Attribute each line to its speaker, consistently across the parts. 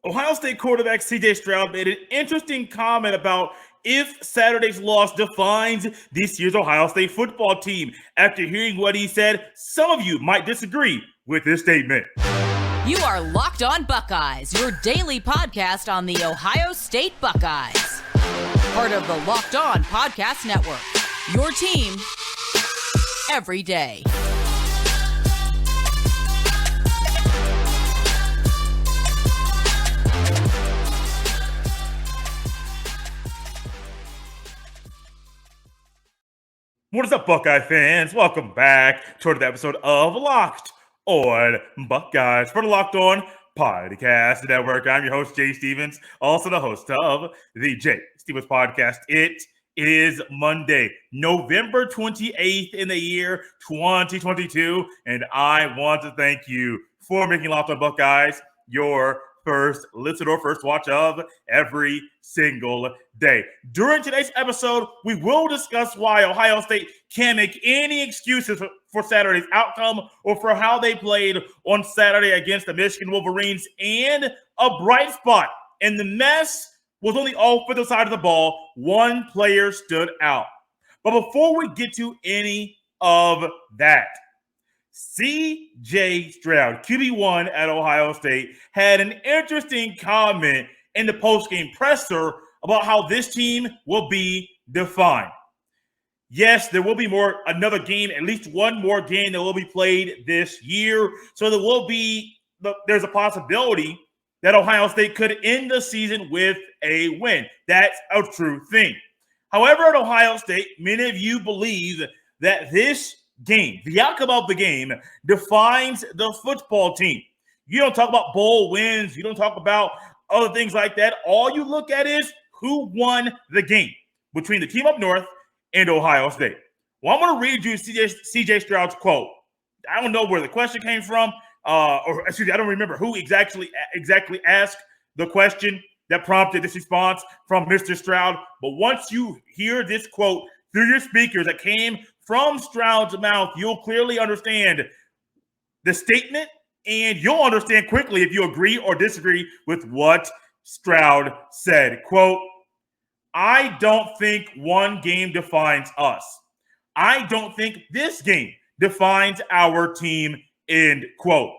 Speaker 1: Ohio State quarterback C.J. Stroud made an interesting comment about if Saturday's loss defines this year's Ohio State football team. After hearing what he said, some of you might disagree with this statement.
Speaker 2: You are Locked On Buckeyes, your daily podcast on the Ohio State Buckeyes. Part of the Locked On Podcast Network, your team every day.
Speaker 1: What is up, Buckeye fans? Welcome back to another episode of Locked On Buckeyes for the Locked On Podcast Network. I'm your host, Jay Stevens, also the host of the Jay Stevens Podcast. It is Monday, November 28th in the year 2022, and I want to thank you for making Locked On Buckeyes your first listen or first watch of every single day. During today's episode, we will discuss why Ohio State can't make any excuses for Saturday's outcome or for how they played on Saturday against the Michigan Wolverines, and a bright spot in the mess was on the offensive side of the ball. One player stood out. But before we get to any of that, C.J. Stroud, QB1 at Ohio State, had an interesting comment in the postgame presser about how this team will be defined. Yes, there will be another game, at least one more game that will be played this year. So there's a possibility that Ohio State could end the season with a win. That's a true thing. However, at Ohio State, many of you believe that this game, the outcome of the game, defines the football team. You don't talk about bowl wins. You don't talk about other things like that. All you look at is who won the game between the team up north and Ohio State. Well, I'm going to read you C.J. Stroud's quote. I don't know where the question came from, or excuse me, I don't remember who exactly asked the question that prompted this response from Mr. Stroud. But once you hear this quote through your speakers that came from Stroud's mouth, you'll clearly understand the statement, and you'll understand quickly if you agree or disagree with what Stroud said. Quote, "I don't think one game defines us. I don't think this game defines our team," end quote.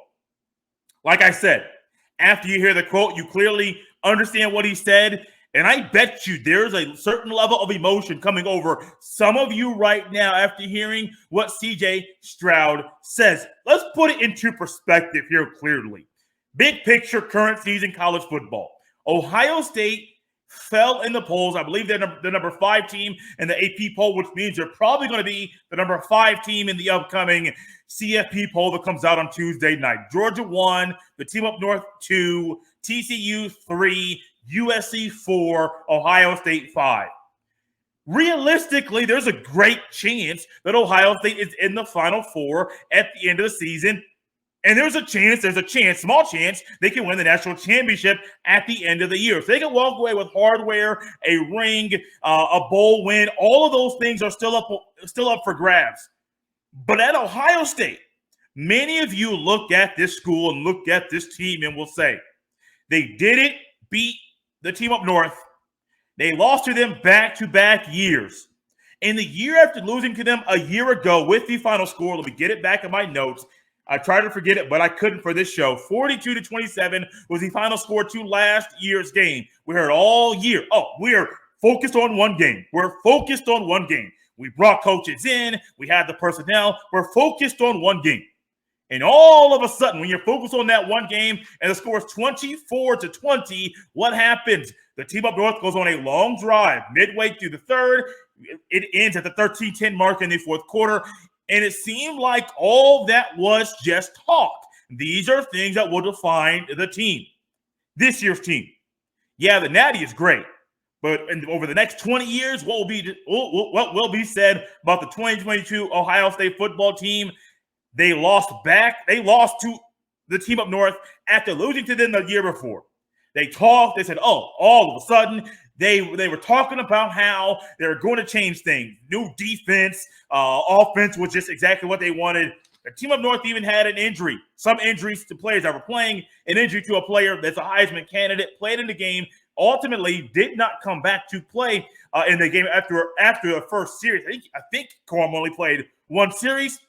Speaker 1: Like I said, after you hear the quote, you clearly understand what he said. And I bet you there's a certain level of emotion coming over some of you right now after hearing what C.J. Stroud says. Let's put it into perspective here clearly. Big picture, current season college football. Ohio State fell in the polls. I believe they're the number 5 team in the AP poll, which means they're probably going to be the number 5 team in the upcoming CFP poll that comes out on Tuesday night. Georgia 1, the team up north 2, TCU 3, USC 4, Ohio State 5. Realistically, there's a great chance that Ohio State is in the Final Four at the end of the season. And there's a chance, small chance, they can win the national championship at the end of the year. So they can walk away with hardware, a ring, a bowl win. All of those things are still up for grabs. But at Ohio State, many of you look at this school and look at this team and will say, they didn't beat the team up north. They lost to them back-to-back years. In the year after losing to them a year ago with the final score, let me get it back in my notes. I tried to forget it, but I couldn't for this show. 42-27 was the final score to last year's game. We heard all year, we're focused on one game. We're focused on one game. We brought coaches in. We had the personnel. We're focused on one game. And all of a sudden, when you're focused on that one game and the score is 24-20, what happens? The team up north goes on a long drive midway through the third. It ends at the 13-10 mark in the fourth quarter. And it seemed like all that was just talk. These are things that will define the team, this year's team. Yeah, the Natty is great. But over the next 20 years, what will be said about the 2022 Ohio State football team? They lost to the team up north after losing to them the year before. They talked. They said, all of a sudden, they were talking about how they were going to change things. New defense, offense was just exactly what they wanted. The team up north even had an injury, some injuries to players that were playing, an injury to a player that's a Heisman candidate, played in the game, ultimately did not come back to play in the game after the first series. I think Corum only played one series.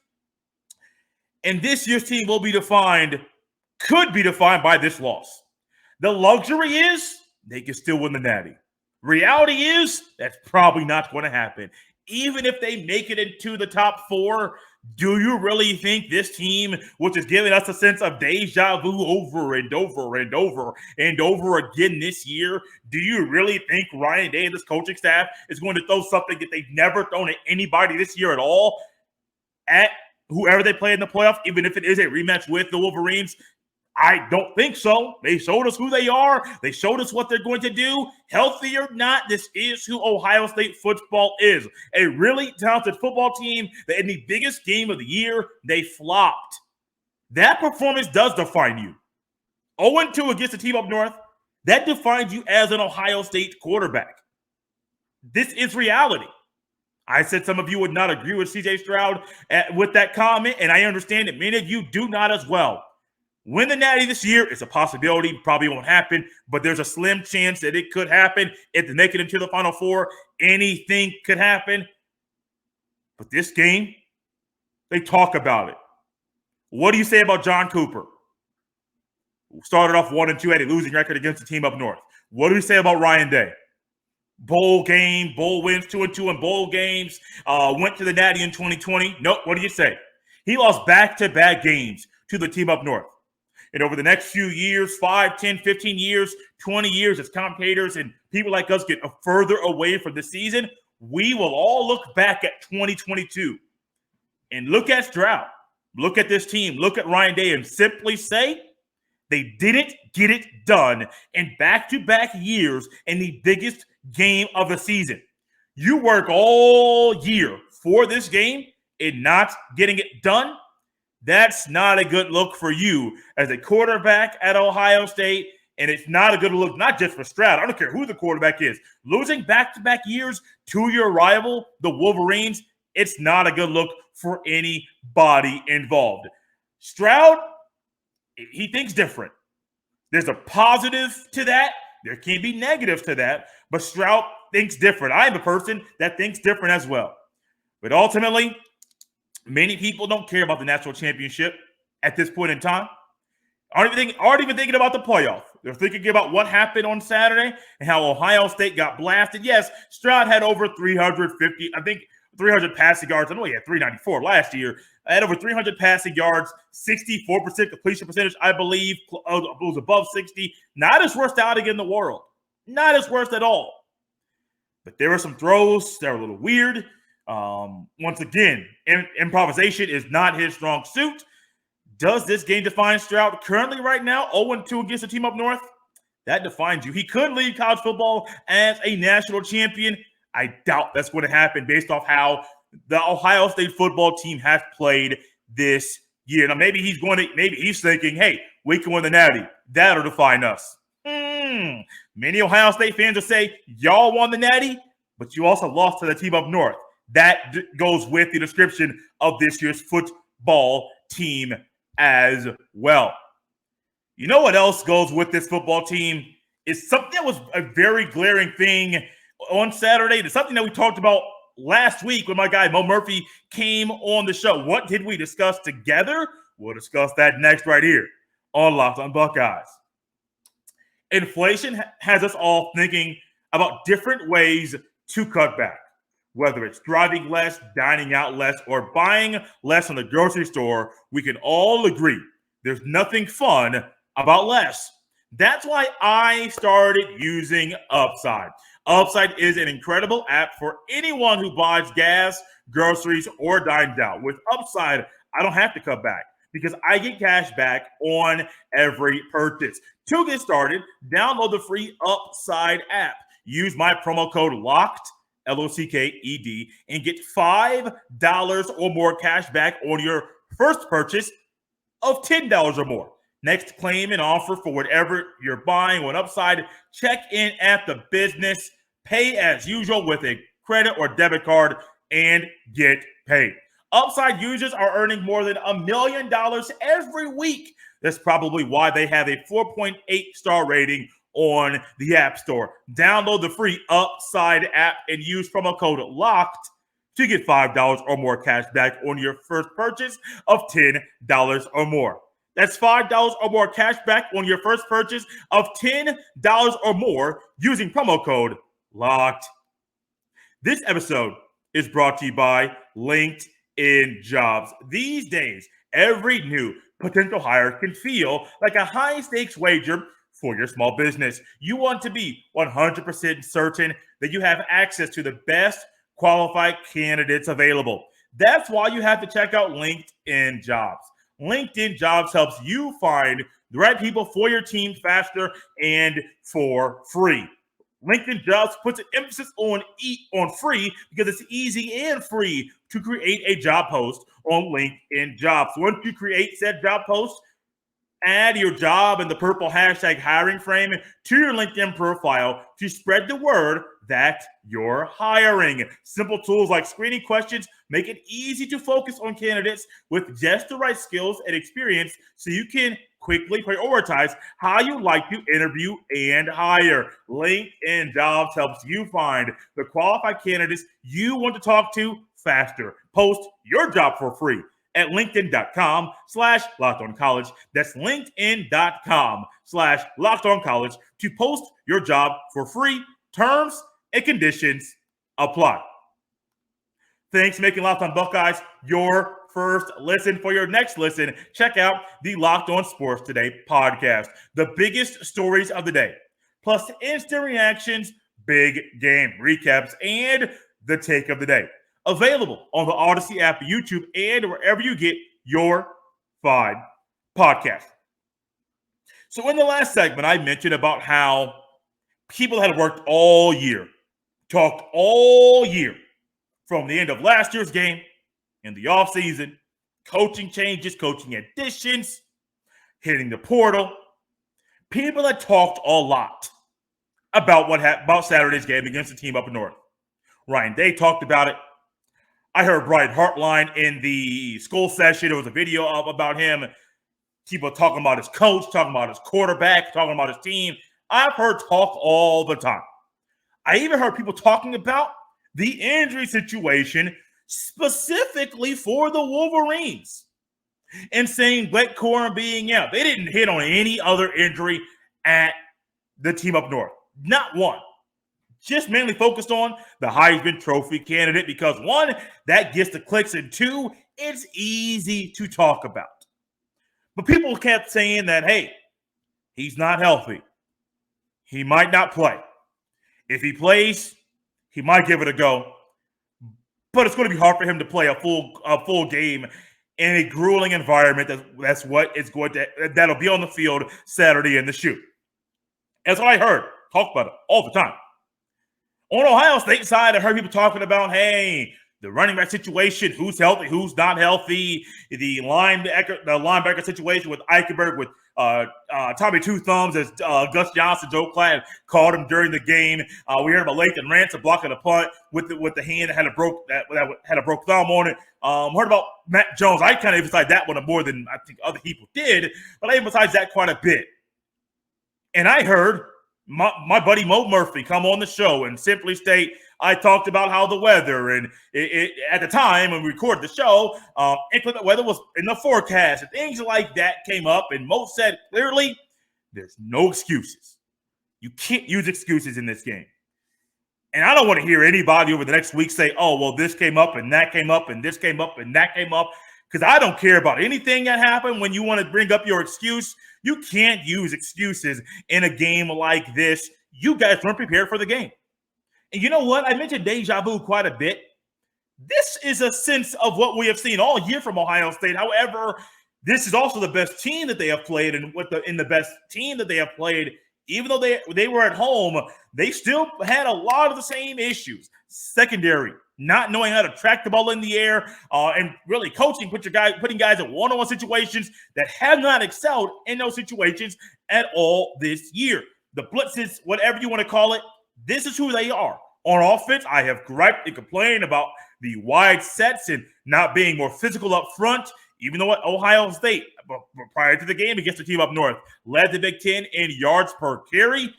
Speaker 1: And this year's team could be defined by this loss. The luxury is they can still win the Natty. Reality is that's probably not going to happen. Even if they make it into the top 4, do you really think this team, which is giving us a sense of deja vu over and over and over and over again this year, do you really think Ryan Day and this coaching staff is going to throw something that they've never thrown at anybody this year at all at whoever they play in the playoff, even if it is a rematch with the Wolverines? I don't think so. They showed us who they are. They showed us what they're going to do. Healthy or not, this is who Ohio State football is. A really talented football team that in the biggest game of the year, they flopped. That performance does define you. 0-2 against the team up north, that defines you as an Ohio State quarterback. This is reality. I said some of you would not agree with CJ Stroud with that comment, and I understand that many of you do not as well. Win the Natty this year, it's a possibility. Probably won't happen, but there's a slim chance that it could happen. If they make it into the Final Four, anything could happen. But this game, they talk about it. What do you say about John Cooper? Started off 1-2, had a losing record against the team up north. What do you say about Ryan Day? Bowl wins 2-2 in bowl games. Went to the Natty in 2020. Nope, what do you say? He lost back-to-back games to the team up north. And over the next few years, 5, 10, 15 years, 20 years, as commentators and people like us get further away from the season, we will all look back at 2022 and look at Stroud, look at this team, look at Ryan Day, and simply say they didn't get it done in back-to-back years in the biggest game of the season. You work all year for this game and not getting it done. That's not a good look for you as a quarterback at Ohio State, and it's not a good look, not just for Stroud. I don't care who the quarterback is. Losing back-to-back years to your rival, the Wolverines, it's not a good look for anybody involved. Stroud, he thinks different. There's a positive to that. There can be negatives to that, but Stroud thinks different. I'm a person that thinks different as well. But ultimately, many people don't care about the national championship at this point in time. Aren't even thinking about the playoff. They're thinking about what happened on Saturday and how Ohio State got blasted. Yes, Stroud had over 350, I think 300 passing yards. I know he had 394 last year. I had over 300 passing yards, 64% completion percentage, I believe. It was above 60. Not his worst outing in the world. Not his worst at all. But there were some throws that were a little weird. Once again, improvisation is not his strong suit. Does this game define Stroud currently right now? 0-2 against the team up north? That defines you. He could lead college football as a national champion. I doubt that's going to happen based off how the Ohio State football team has played this year. Now, maybe he's thinking, hey, we can win the Natty. That'll define us. Many Ohio State fans will say, y'all won the Natty, but you also lost to the team up north. That goes with the description of this year's football team as well. You know what else goes with this football team? Is something that was a very glaring thing on Saturday. It's something that we talked about last week when my guy Mo Murphy came on the show. What did we discuss together? We'll discuss that next right here on Locked on Buckeyes. Inflation has us all thinking about different ways to cut back. Whether it's driving less, dining out less, or buying less in the grocery store, we can all agree there's nothing fun about less. That's why I started using Upside. Upside is an incredible app for anyone who buys gas, groceries, or dines out. With Upside, I don't have to cut back because I get cash back on every purchase. To get started, download the free Upside app. Use my promo code LOCKED, LOCKED, and get $5 or more cash back on your first purchase of $10 or more. Next, claim an offer for whatever you're buying on Upside. Check in at the business, pay as usual with a credit or debit card, and get paid. Upside users are earning more than $1 million every week. That's probably why they have a 4.8 star rating on the App Store. Download the free Upside app and use promo code LOCKED to get $5 or more cash back on your first purchase of $10 or more. That's $5 or more cash back on your first purchase of $10 or more using promo code LOCKED. This episode is brought to you by LinkedIn Jobs. These days, every new potential hire can feel like a high-stakes wager for your small business. You want to be 100% certain that you have access to the best qualified candidates available. That's why you have to check out LinkedIn Jobs. LinkedIn Jobs helps you find the right people for your team faster and for free. LinkedIn Jobs puts an emphasis on free because it's easy and free to create a job post on LinkedIn Jobs. Once you create said job post, add your job and the purple hashtag hiring frame to your LinkedIn profile to spread the word that you're hiring. Simple tools like screening questions make it easy to focus on candidates with just the right skills and experience so you can quickly prioritize how you like to interview and hire. LinkedIn Jobs helps you find the qualified candidates you want to talk to faster. Post your job for free at linkedin.com/lockedoncollege. That's linkedin.com/lockedoncollege to post your job for free. Terms and conditions apply. Thanks for making Locked On Buckeyes your first listen. For your next listen, check out the Locked On Sports Today podcast. The biggest stories of the day, plus instant reactions, big game recaps, and the take of the day. Available on the Odyssey app, YouTube, and wherever you get your fine podcast. So in the last segment, I mentioned about how people had worked all year, talked all year from the end of last year's game in the offseason, coaching changes, coaching additions, hitting the portal. People had talked a lot about about Saturday's game against the team up north. Ryan Day talked about it. I heard Brian Hartline in the school session. There was a video up about him. People talking about his coach, talking about his quarterback, talking about his team. I've heard talk all the time. I even heard people talking about the injury situation specifically for the Wolverines and saying Blake Corum being out. They didn't hit on any other injury at the team up north. Not one. Just mainly focused on the Heisman Trophy candidate because, one, that gets the clicks, and two, it's easy to talk about. But people kept saying that, hey, he's not healthy. He might not play. If he plays, he might give it a go. But it's going to be hard for him to play a full game in a grueling environment. That'll be on the field Saturday in the shoot. That's what I heard. Talk about it all the time. On Ohio State side, I heard people talking about, hey, the running back situation, who's healthy, who's not healthy, the linebacker situation with Eichenberg, with Tommy Two Thumbs, as Gus Johnson, Joe Klatt called him during the game. We heard about Lathan Ransom blocking a punt with the hand that had a broke thumb on it. Heard about Matt Jones. I kind of emphasized that one more than I think other people did, but I emphasized that quite a bit. And I heard my buddy Mo Murphy come on the show and simply state, I talked about how the weather, and at the time when we recorded the show, inclement weather was in the forecast, and things like that came up, and Mo said clearly, there's no excuses. You can't use excuses in this game. And I don't want to hear anybody over the next week say, oh, well, this came up, and that came up, and this came up, and that came up, because I don't care about anything that happened. When you want to bring up your excuse, you can't use excuses in a game like this. You guys weren't prepared for the game. And you know what? I mentioned deja vu quite a bit. This is a sense of what we have seen all year from Ohio State. However, this is also the best team that they have played, and the best team that they have played, even though they were at home, they still had a lot of the same issues. Secondary, not knowing how to track the ball in the air, and really coaching, putting guys in one-on-one situations that have not excelled in those situations at all this year. The blitzes, whatever you want to call it, this is who they are. On offense, I have griped and complained about the wide sets and not being more physical up front, even though at Ohio State, prior to the game against the team up north, led the Big Ten in yards per carry.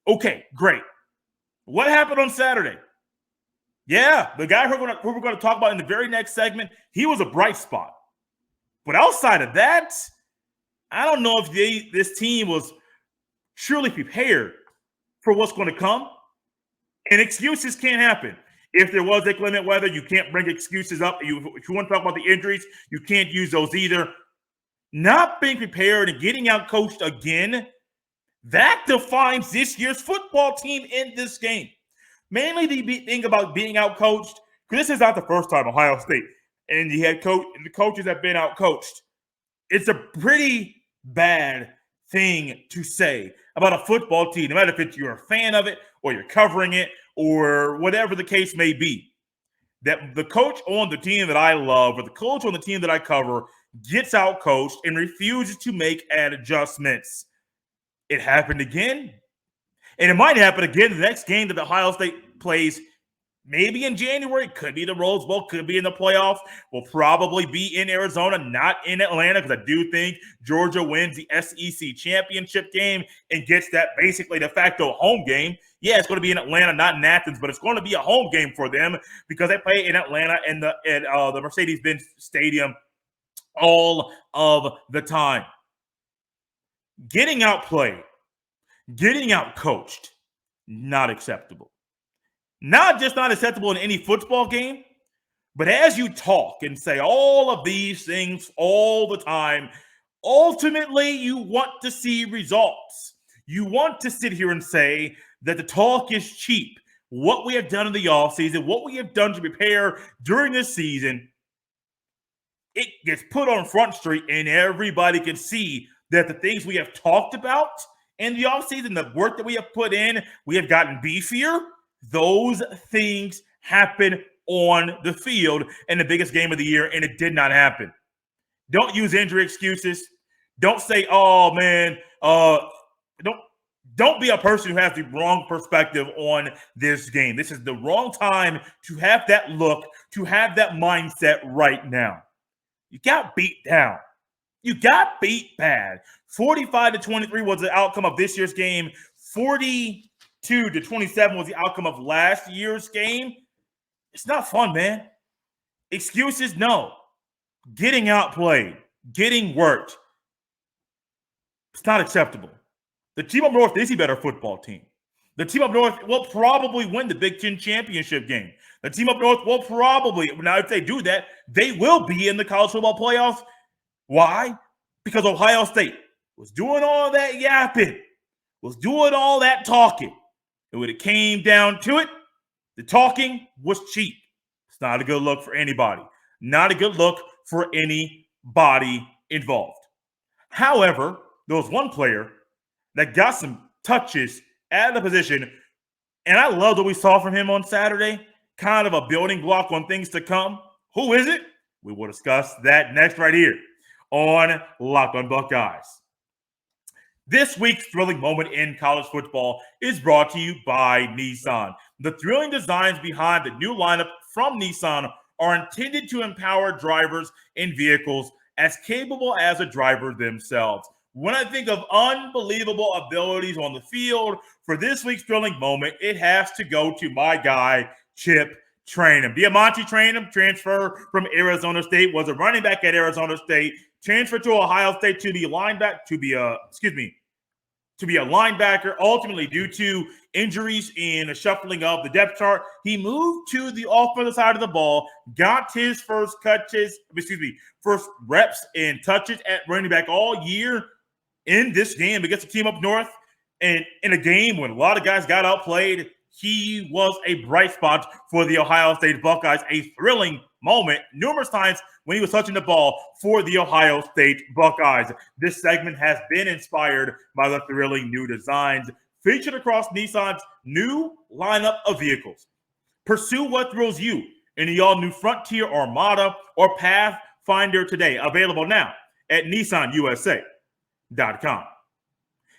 Speaker 1: Okay, great. What happened on Saturday? Yeah, the guy who we're going to talk about in the very next segment, he was a bright spot. But outside of that, I don't know if this team was truly prepared for what's going to come. And excuses can't happen. If there was inclement weather, you can't bring excuses up. If you want to talk about the injuries, you can't use those either. Not being prepared and getting out coached again, that defines this year's football team in this game. Mainly the thing about being out coached, because this is not the first time Ohio State and the head coach and the coaches have been out coached. It's a pretty bad thing to say about a football team, no matter if you're a fan of it or you're covering it or whatever the case may be. That the coach on the team that I love or the coach on the team that I cover gets out coached and refuses to make adjustments. It happened again. And it might happen again the next game that Ohio State plays, maybe in January. Could be the Rose Bowl, could be in the playoffs. Will probably be in Arizona, not in Atlanta, because I do think Georgia wins the SEC championship game and gets that basically de facto home game. Yeah, it's going to be in Atlanta, not in Athens, but it's going to be a home game for them because they play in Atlanta and the Mercedes-Benz Stadium all of the time. Getting outplayed, getting outcoached, not acceptable. Not just not acceptable in any football game, but as you talk and say all of these things all the time, ultimately you want to see results. You want to sit here and say that the talk is cheap. What we have done in the offseason, what we have done to prepare during this season, it gets put on Front Street and everybody can see that the things we have talked about in the offseason, the work that we have put in, we have gotten beefier. Those things happen on the field in the biggest game of the year, and it did not happen. Don't use injury excuses. Don't say, oh, man, don't be a person who has the wrong perspective on this game. This is the wrong time to have that look, to have that mindset right now. You got beat down. You got beat bad. 45-23 was the outcome of this year's game. 42-27 was the outcome of last year's game. It's not fun, man. Excuses, no. Getting outplayed, getting worked. It's not acceptable. The team up north is a better football team. The team up north will probably win the Big Ten championship game. The team up north will probably, now if they do that, they will be in the college football playoffs. Why? Because Ohio State was doing all that yapping, was doing all that talking. And when it came down to it, the talking was cheap. It's not a good look for anybody. Not a good look for anybody involved. However, there was one player that got some touches at the position, and I love what we saw from him on Saturday. Kind of a building block on things to come. Who is it? We will discuss that next right here on Locked on Buckeyes. This week's thrilling moment in college football is brought to you by Nissan. The thrilling designs behind the new lineup from Nissan are intended to empower drivers in vehicles as capable as a driver themselves. When I think of unbelievable abilities on the field for this week's thrilling moment, it has to go to my guy, Chip Traynum. Traynum transfer from Arizona State, was a running back at Arizona State, transferred to Ohio State to be a linebacker, ultimately due to injuries and a shuffling of the depth chart. He moved to the offensive side of the ball, got his first reps and touches at running back all year in this game against the team up north. And in a game when a lot of guys got outplayed, he was a bright spot for the Ohio State Buckeyes, a thrilling moment numerous times when he was touching the ball for the Ohio State Buckeyes. This segment has been inspired by the thrilling new designs featured across Nissan's new lineup of vehicles. Pursue what thrills you in the all-new Frontier, Armada, or Pathfinder today. Available now at nissanusa.com.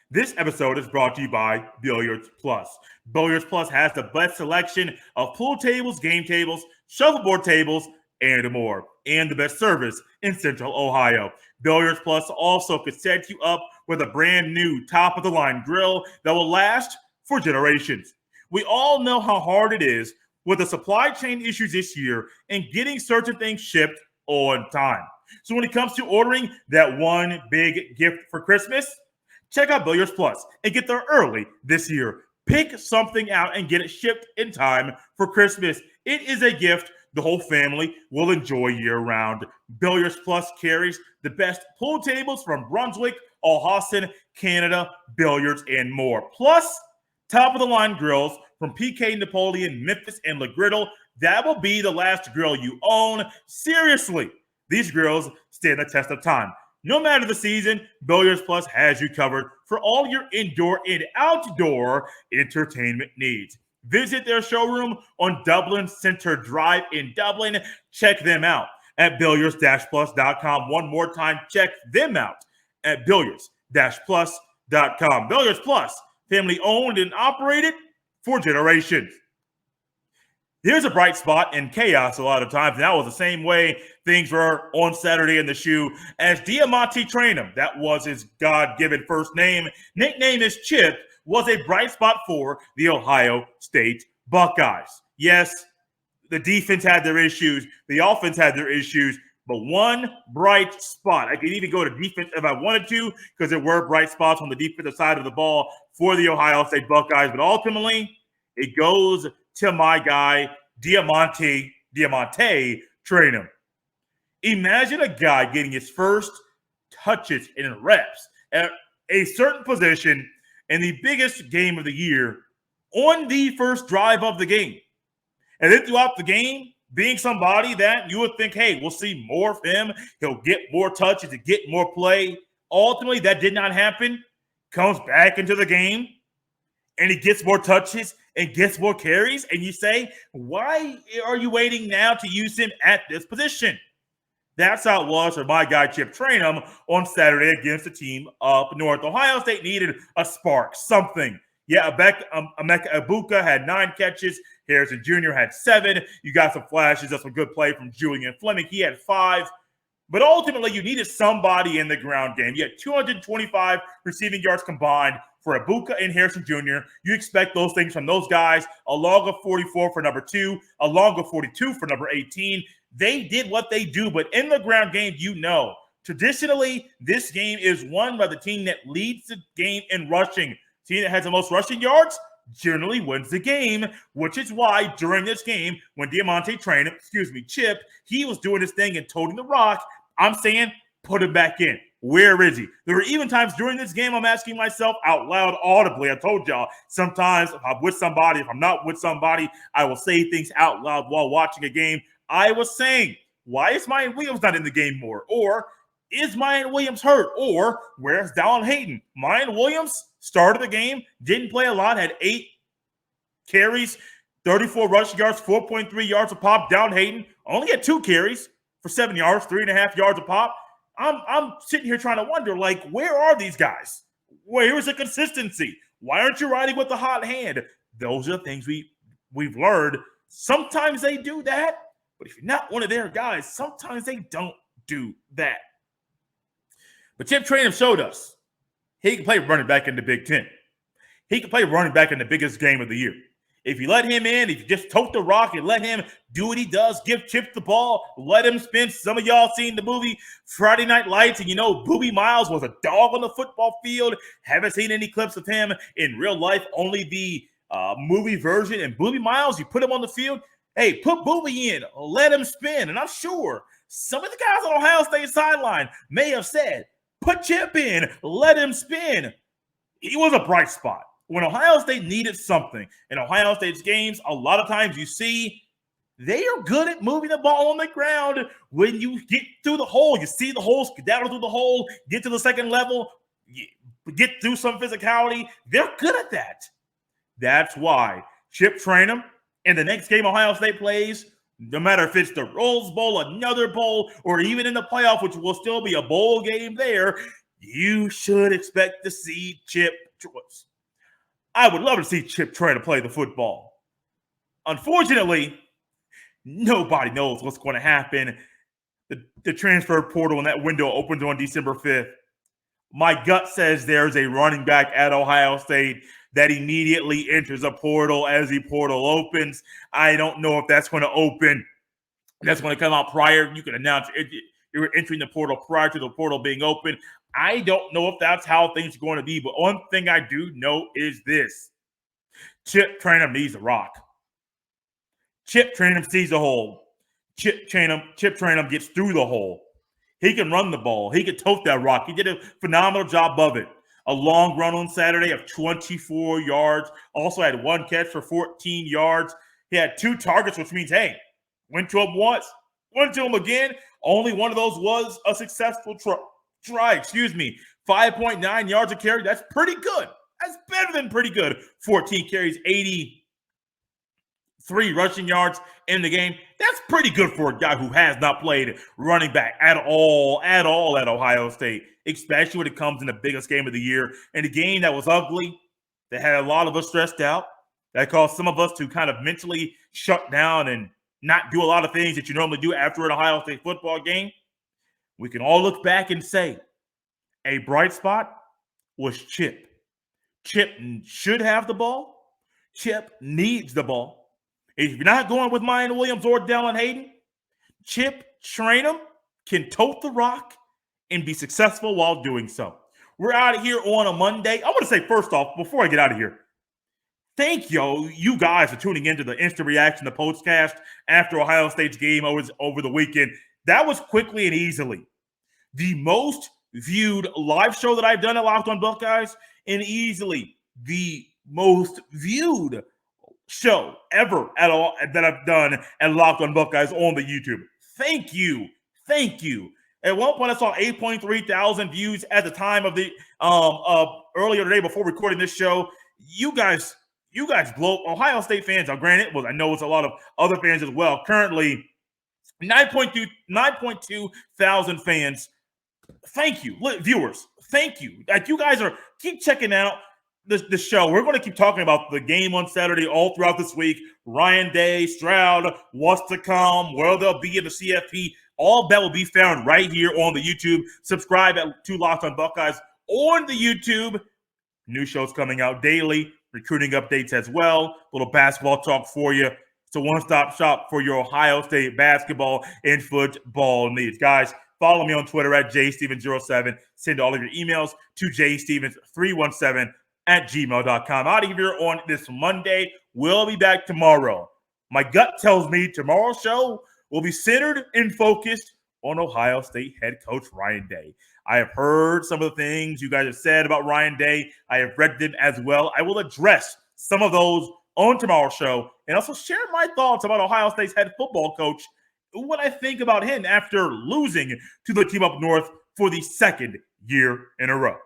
Speaker 1: This episode is brought to you by Billiards Plus. Billiards Plus has the best selection of pool tables, game tables, shuffleboard tables, and more, and the best service in Central Ohio. Billiards Plus also could set you up with a brand new top-of-the-line grill that will last for generations. We all know how hard it is with the supply chain issues this year and getting certain things shipped on time. So when it comes to ordering that one big gift for Christmas, check out Billiards Plus and get there early this year. Pick something out and get it shipped in time for Christmas. It is a gift the whole family will enjoy year-round. Billiards Plus carries the best pool tables from Brunswick, Alhassan, Canada, Billiards, and more. Plus, top-of-the-line grills from PK Napoleon, Memphis, and Le Griddle. That will be the last grill you own. Seriously, these grills stand the test of time. No matter the season, Billiards Plus has you covered for all your indoor and outdoor entertainment needs. Visit their showroom on Dublin Center Drive in Dublin. Check them out at billiards-plus.com. One more time, check them out at billiards-plus.com. Billiards Plus, family owned and operated for generations. Here's a bright spot in chaos a lot of times, and that was the same way things were on Saturday in the shoe as Traynum. That was his God-given first name. Nickname is Chip, was a bright spot for the Ohio State Buckeyes. Yes, the defense had their issues. The offense had their issues. But one bright spot, I could even go to defense if I wanted to because there were bright spots on the defensive side of the ball for the Ohio State Buckeyes. But ultimately, it goes to my guy, Diamante Traynum. Imagine a guy getting his first touches and reps at a certain position in the biggest game of the year on the first drive of the game. And then throughout the game, being somebody that you would think, hey, we'll see more of him. He'll get more touches and get more play. Ultimately, that did not happen. Comes back into the game, and he gets more touches and gets more carries, and you say, why are you waiting now to use him at this position? That's how it was for my guy Chip Traynum on Saturday against the team up north. Ohio State needed a spark, something. Yeah, Emeka Egbuka had 9 catches. Harrison Jr. had 7. You got some flashes of some good play from Julian Fleming. He had 5. But ultimately, you needed somebody in the ground game. You had 225 receiving yards combined for Egbuka and Harrison Jr. You expect those things from those guys, along with 44 for number 2, along with 42 for number 18. They did what they do, but in the ground game, traditionally, this game is won by the team that leads the game in rushing. Team that has the most rushing yards generally wins the game, which is why during this game, when Chip, he was doing his thing and toting the rock, I'm saying, put him back in. Where is he? There were even times during this game I'm asking myself out loud, audibly. I told y'all, sometimes if I'm with somebody, if I'm not with somebody, I will say things out loud while watching a game. I was saying, why is Mayan Williams not in the game more? Or is Mayan Williams hurt? Or where's Dallin Hayden? Mayan Williams started the game, didn't play a lot, had 8 carries, 34 rushing yards, 4.3 yards a pop. Dallin Hayden only had 2 carries for 7 yards, 3.5 yards a pop. I'm sitting here trying to wonder, like, where are these guys? Where is the consistency? Why aren't you riding with the hot hand? Those are the things we've learned. Sometimes they do that, but if you're not one of their guys, sometimes they don't do that. But Chip Traynum showed us he can play running back in the Big Ten. He can play running back in the biggest game of the year. If you let him in, if you just tote the rock and let him do what he does, give Chip the ball, let him spin. Some of y'all seen the movie Friday Night Lights, and you know Boobie Miles was a dog on the football field. Haven't seen any clips of him in real life, only the movie version. And Boobie Miles, you put him on the field, hey, put Boobie in, let him spin. And I'm sure some of the guys on Ohio State sideline may have said, put Chip in, let him spin. He was a bright spot. When Ohio State needed something in Ohio State's games, a lot of times you see they are good at moving the ball on the ground. When you get through the hole, you see the hole, skedaddle through the hole, get to the second level, get through some physicality. They're good at that. That's why Chip Traynum in the next game Ohio State plays, no matter if it's the Rose Bowl, another bowl, or even in the playoff, which will still be a bowl game there, you should expect to see Chip. I would love to see Chip try to play the football. Unfortunately, nobody knows what's going to happen. The transfer portal and that window opens on December 5th. My gut says there's a running back at Ohio State that immediately enters a portal as the portal opens. I don't know if that's going to open. That's going to come out prior. You can announce you're entering the portal prior to the portal being open. I don't know if that's how things are going to be, but one thing I do know is this. Chip Traynum needs a rock. Chip Traynum sees a hole. Chip Traynum gets through the hole. He can run the ball. He can tote that rock. He did a phenomenal job of it. A long run on Saturday of 24 yards. Also had one catch for 14 yards. He had 2 targets, which means, hey, went to him once, went to him again. Only one of those was a successful try. 5.9 yards a carry. That's pretty good. That's better than pretty good. 14 carries, 83 rushing yards in the game. That's pretty good for a guy who has not played running back at all at Ohio State, especially when it comes in the biggest game of the year. And a game that was ugly, that had a lot of us stressed out, that caused some of us to kind of mentally shut down and not do a lot of things that you normally do after an Ohio State football game. We can all look back and say a bright spot was Chip. Chip should have the ball. Chip needs the ball. If you're not going with Mayan Williams or Dallin Hayden, Chip Traynum can tote the rock and be successful while doing so. We're out of here on a Monday. I want to say, first off, before I get out of here, thank you guys for tuning into the instant reaction, the postcast after Ohio State's game over the weekend. That was quickly and easily the most viewed live show that I've done at Locked on Buckeyes, and easily the most viewed show ever at all that I've done at Locked on Buckeyes on the YouTube. Thank you. At one point, I saw 8.3 thousand views at the time of the earlier today before recording this show. You guys blow Ohio State fans. Now, granted, I know it's a lot of other fans as well. Currently, 9.2 thousand fans. Thank you, viewers. Thank you. Like, you guys keep checking out the show. We're going to keep talking about the game on Saturday all throughout this week. Ryan Day, Stroud, what's to come, where they'll be in the CFP. All of that will be found right here on the YouTube. Subscribe to Locked on Buckeyes on the YouTube. New shows coming out daily. Recruiting updates as well. A little basketball talk for you. It's a one-stop shop for your Ohio State basketball and football needs. Guys, follow me on Twitter at jstevens07. Send all of your emails to jstevens317@gmail.com. Out of here on this Monday. We'll be back tomorrow. My gut tells me tomorrow's show will be centered and focused on Ohio State head coach Ryan Day. I have heard some of the things you guys have said about Ryan Day. I have read them as well. I will address some of those on tomorrow's show and also share my thoughts about Ohio State's head football coach, what I think about him after losing to the team up north for the second year in a row.